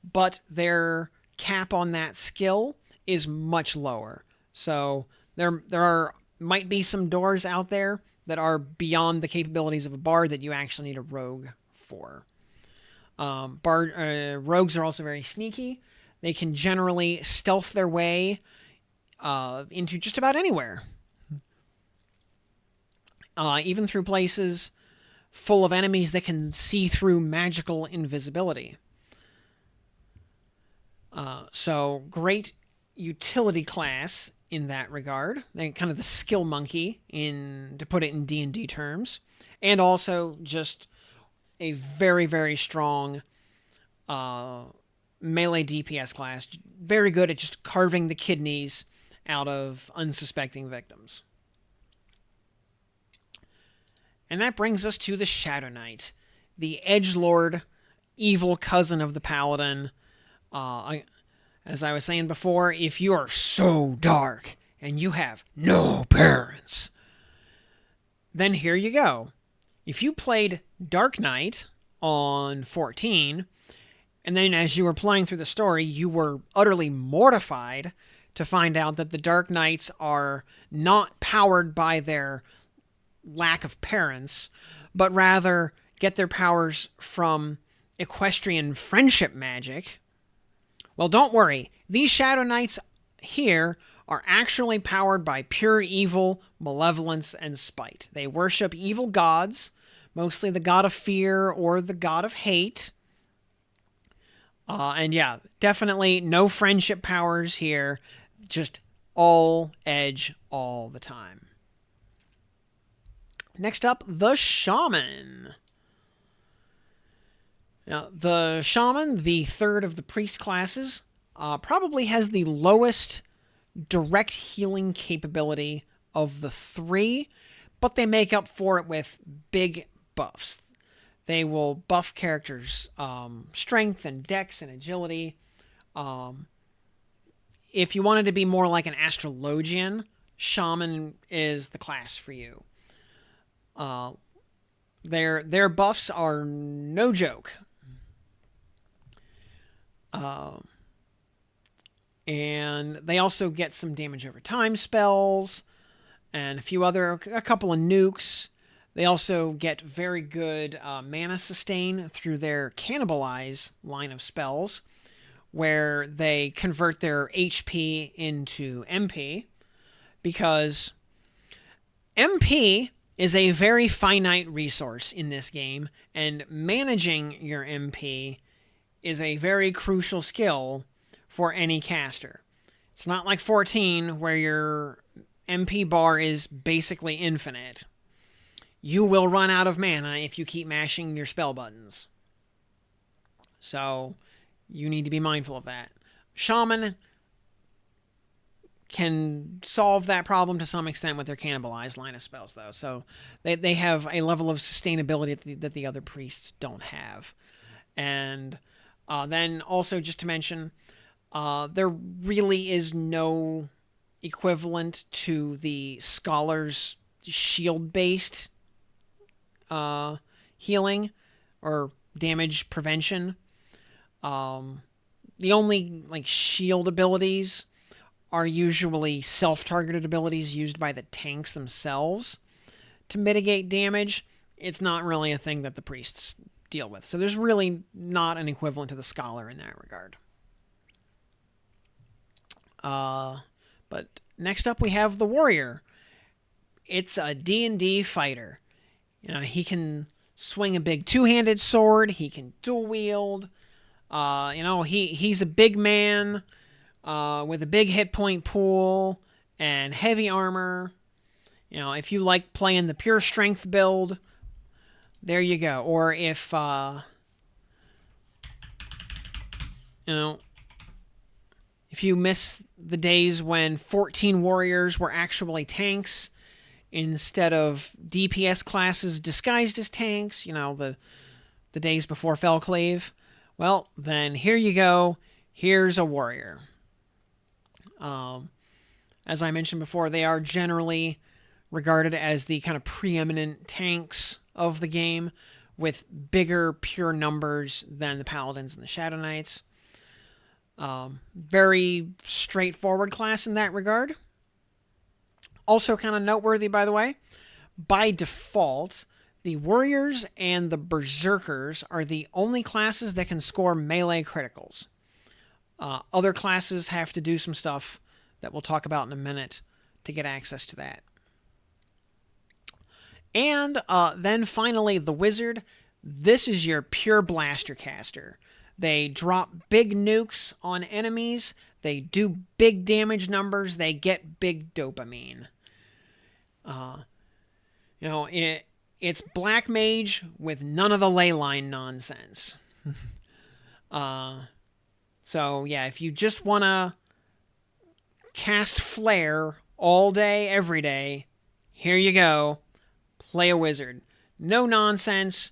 but their cap on that skill is much lower. So there might be some doors out there that are beyond the capabilities of a bard that you actually need a rogue for. Rogues are also very sneaky. They can generally stealth their way into just about anywhere. Even through places full of enemies that can see through magical invisibility. So, great utility class in that regard. They're kind of the skill monkey, to put it in D&D terms. And also just a very, very strong melee DPS class. Very good at just carving the kidneys out of unsuspecting victims. And that brings us to the Shadow Knight, the edgelord, evil cousin of the Paladin. As I was saying before, if you are so dark and you have no parents, then here you go. If you played Dark Knight on 14, and then as you were playing through the story, you were utterly mortified to find out that the Dark Knights are not powered by their lack of parents, but rather get their powers from equestrian friendship magic. Well, don't worry. These Shadow Knights here are actually powered by pure evil, malevolence, and spite. They worship evil gods, mostly the god of fear or the god of hate. And yeah, definitely no friendship powers here. Just all edge all the time. Next up, the Shaman. Now, the Shaman, the third of the priest classes, probably has the lowest direct healing capability of the three, but they make up for it with big buffs. They will buff characters' strength and dex and agility. If you wanted to be more like an astrologian, Shaman is the class for you. Their buffs are no joke. And they also get some damage over time spells and a couple of nukes. They also get very good mana sustain through their Cannibalize line of spells, where they convert their HP into MP, because MP is a very finite resource in this game, and managing your MP is a very crucial skill for any caster. It's not like 14, where your MP bar is basically infinite. You will run out of mana if you keep mashing your spell buttons. So, you need to be mindful of that. Shaman can solve that problem to some extent with their Cannibalize line of spells, though. So, they have a level of sustainability that the other priests don't have. And then also just to mention, there really is no equivalent to the Scholar's shield-based healing or damage prevention. The only like shield abilities are usually self-targeted abilities used by the tanks themselves to mitigate damage. It's not really a thing that the priests deal with. So there's really not an equivalent to the Scholar in that regard. But next up we have the Warrior. It's a D&D fighter. He can swing a big two-handed sword. He can dual wield. He's a big man with a big hit point pool and heavy armor. If you like playing the pure strength build, there you go. Or if if you miss the days when 14 warriors were actually tanks instead of DPS classes disguised as tanks, the days before Fellclave, well, then here you go. Here's a warrior. As I mentioned before, they are generally regarded as the kind of preeminent tanks of the game, with bigger pure numbers than the Paladins and the Shadow Knights. Very straightforward class in that regard. Also kind of noteworthy, by the way, by default, the Warriors and the Berserkers are the only classes that can score melee criticals. Other classes have to do some stuff that we'll talk about in a minute to get access to that. And then finally, the Wizard. This is your pure blaster caster. They drop big nukes on enemies. They do big damage numbers. They get big dopamine. It's Black Mage with none of the ley line nonsense. So, yeah, if you just want to cast Flare all day, every day, here you go. Play a Wizard. No nonsense,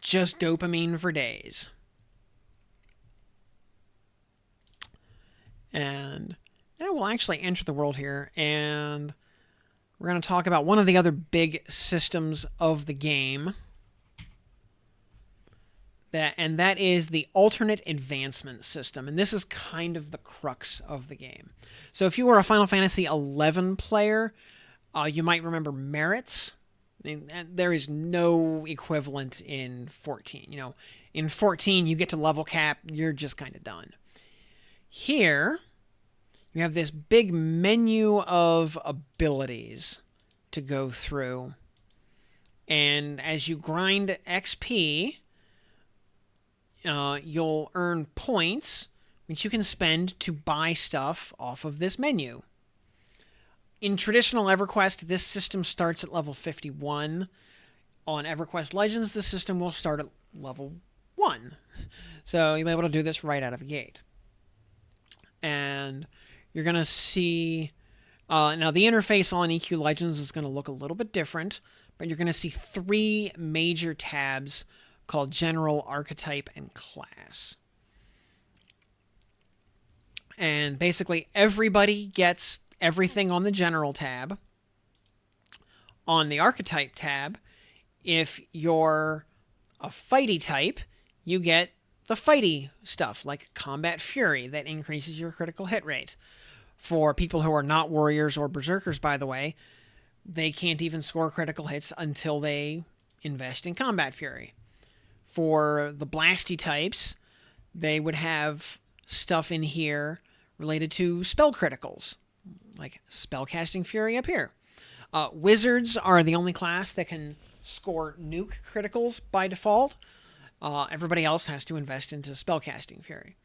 just dopamine for days. And now we'll actually enter the world here, and we're going to talk about one of the other big systems of the game. That is the alternate advancement system. And this is kind of the crux of the game. So if you were a Final Fantasy XI player, you might remember merits. There is no equivalent in 14. In 14, you get to level cap, you're just kind of done. Here, you have this big menu of abilities to go through. And as you grind XP, you'll earn points, which you can spend to buy stuff off of this menu. In traditional EverQuest, this system starts at level 51. On EverQuest Legends, the system will start at level 1. So you'll be able to do this right out of the gate. And you're going to see... now, the interface on EQ Legends is going to look a little bit different, but you're going to see 3 major tabs called General, Archetype, and Class. And basically, everybody gets everything on the General tab. On the Archetype tab, if you're a fighty type, you get the fighty stuff, like Combat Fury, that increases your critical hit rate. For people who are not warriors or berserkers, by the way, they can't even score critical hits until they invest in Combat Fury. For the blasty types, they would have stuff in here related to spell criticals, like Spellcasting Fury up here. Wizards are the only class that can score nuke criticals by default. Everybody else has to invest into Spellcasting Fury.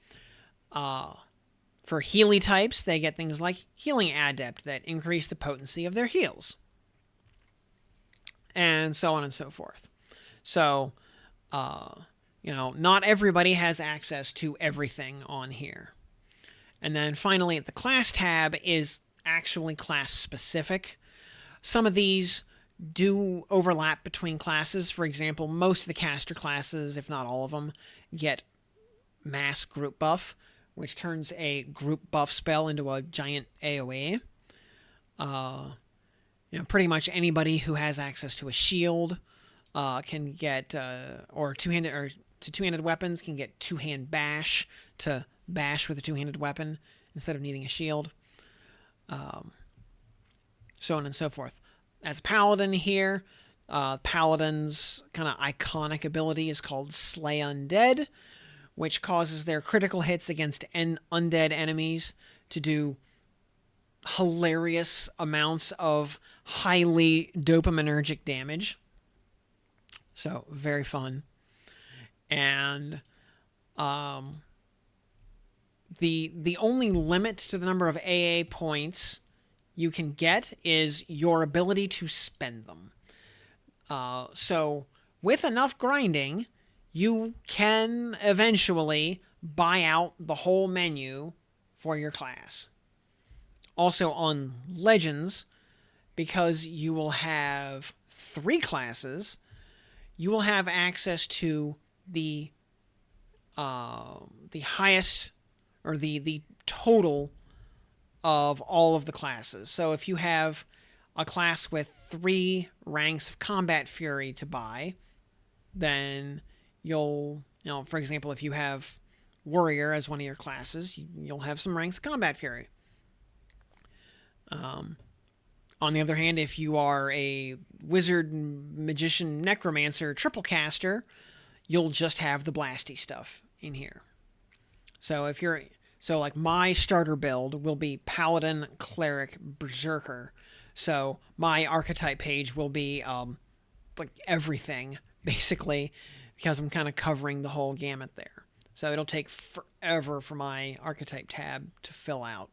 For Healy types, they get things like Healing Adept that increase the potency of their heals. And so on and so forth. So, not everybody has access to everything on here. And then finally, the Class tab is actually class-specific. Some of these do overlap between classes. For example, most of the caster classes, if not all of them, get mass group buff, which turns a group buff spell into a giant AoE. Pretty much anybody who has access to a shield can get, or two-handed weapons can get two-hand bash to bash with a two-handed weapon instead of needing a shield. So on and so forth. As a paladin here, paladin's kind of iconic ability is called Slay Undead, which causes their critical hits against undead enemies to do hilarious amounts of highly dopaminergic damage. So, very fun. And the only limit to the number of AA points you can get is your ability to spend them. So, with enough grinding, you can eventually buy out the whole menu for your class. Also on Legends, because you will have 3 classes, you will have access to the highest, or the total of all of the classes. So if you have a class with 3 ranks of Combat Fury to buy, then you'll, for example, if you have Warrior as one of your classes, you'll have some ranks of Combat Fury. On the other hand, if you are a Wizard, Magician, Necromancer, Triple Caster, you'll just have the blasty stuff in here. So like my starter build will be Paladin, Cleric, Berserker. So my archetype page will be like everything, basically, because I'm kind of covering the whole gamut there. So it'll take forever for my archetype tab to fill out.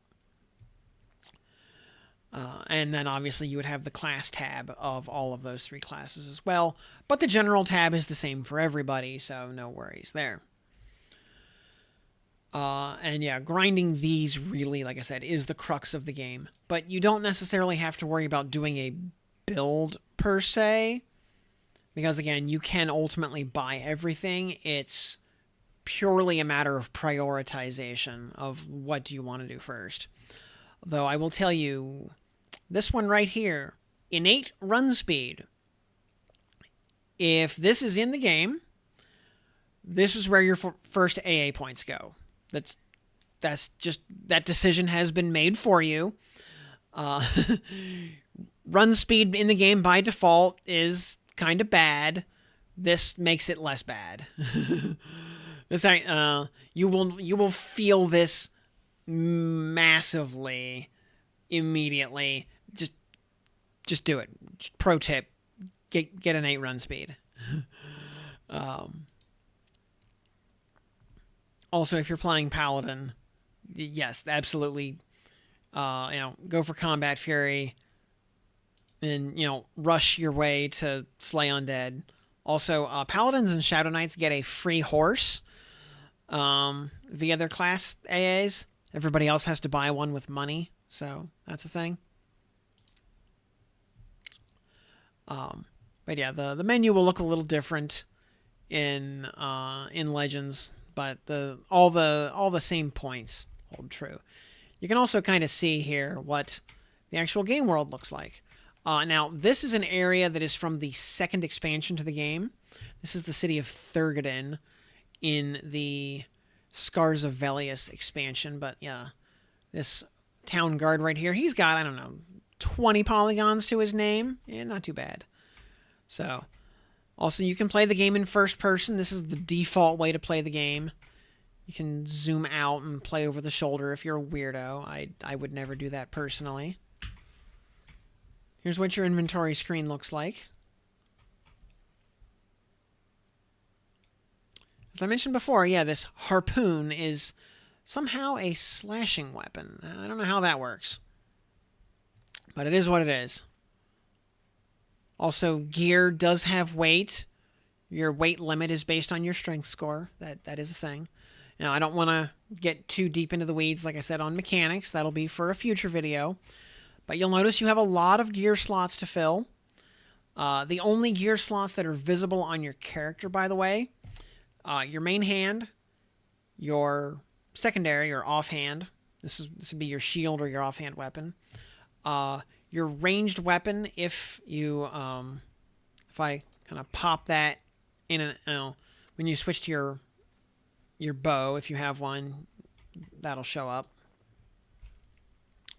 And then obviously you would have the class tab of all of those 3 classes as well. But the general tab is the same for everybody, so no worries there. And yeah, grinding these really, like I said, is the crux of the game. But you don't necessarily have to worry about doing a build per se, because again, you can ultimately buy everything. It's purely a matter of prioritization of what do you want to do first. Though I will tell you, this one right here, innate run speed. If this is in the game, this is where your first AA points go. That's just, that decision has been made for you. Run speed in the game by default is kind of bad. This makes it less bad. You will feel this massively immediately. Just do it. Pro tip: get an 8 run speed. Also, if you're playing Paladin, yes, absolutely. Go for Combat Fury, and rush your way to Slay Undead. Also, Paladins and Shadow Knights get a free horse via their class AAs. Everybody else has to buy one with money, so that's a thing. But yeah, the menu will look a little different in Legends, but all the same points hold true. You can also kind of see here what the actual game world looks like. Now, this is an area that is from the 2nd expansion to the game. This is the city of Thurgadin in the Scars of Velius expansion. But yeah, this town guard right here, he's got, 20 polygons to his name. Yeah, not too bad. So, also you can play the game in first person. This is the default way to play the game. You can zoom out and play over the shoulder if you're a weirdo. I would never do that personally. Here's what your inventory screen looks like. As I mentioned before, yeah, this harpoon is somehow a slashing weapon. I don't know how that works, but it is what it is. Also, gear does have weight. Your weight limit is based on your strength score. That is a thing. Now, I don't want to get too deep into the weeds, like I said, on mechanics. That'll be for a future video. But you'll notice you have a lot of gear slots to fill. The only gear slots that are visible on your character, by the way, your main hand, your secondary or offhand. This would be your shield or your offhand weapon. Your ranged weapon, if I kind of pop that in when you switch to your bow, if you have one, that'll show up.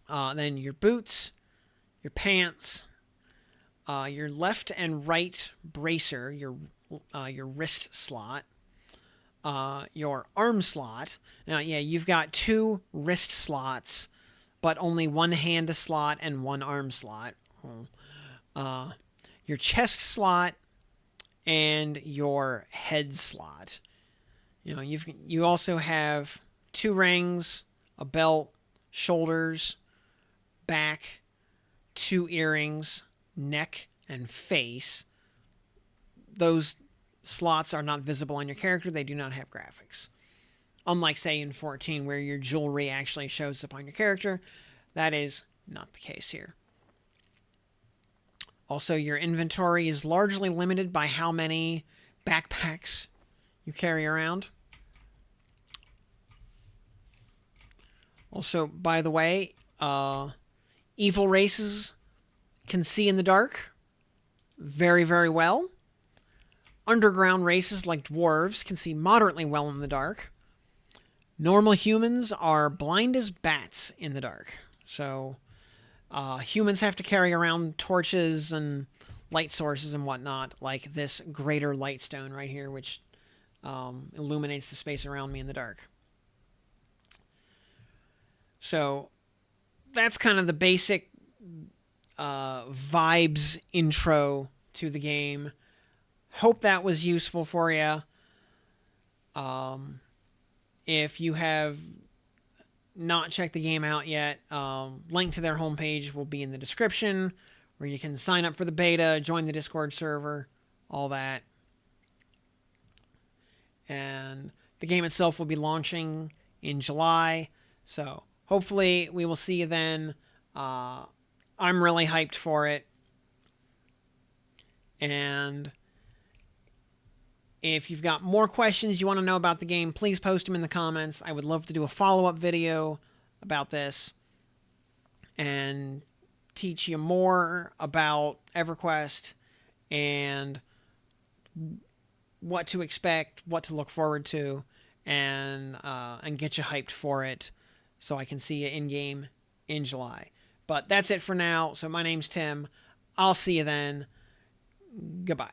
Then your boots, your pants, your left and right bracer, your wrist slot, your arm slot. Now, yeah, you've got 2 wrist slots, but only 1 hand slot and 1 arm slot. Your chest slot and your head slot. You also have 2 rings, a belt, shoulders, back, 2 earrings, neck, and face. Those slots are not visible on your character. They do not have graphics. Unlike, say, in 14, where your jewelry actually shows up on your character, that is not the case here. Also, your inventory is largely limited by how many backpacks you carry around. Also, by the way, evil races can see in the dark very, very well. Underground races like dwarves can see moderately well in the dark. Normal humans are blind as bats in the dark. So humans have to carry around torches and light sources and whatnot, like this greater light stone right here, which illuminates the space around me in the dark. So that's kind of the basic vibes intro to the game. Hope that was useful for you. If you have not checked the game out yet, link to their homepage will be in the description, where you can sign up for the beta, join the Discord server, all that. And the game itself will be launching in July, so hopefully we will see you then. I'm really hyped for it. And if you've got more questions you want to know about the game, please post them in the comments. I would love to do a follow-up video about this and teach you more about EverQuest and what to expect, what to look forward to, and get you hyped for it so I can see you in-game in July. But that's it for now. So my name's Tim. I'll see you then. Goodbye.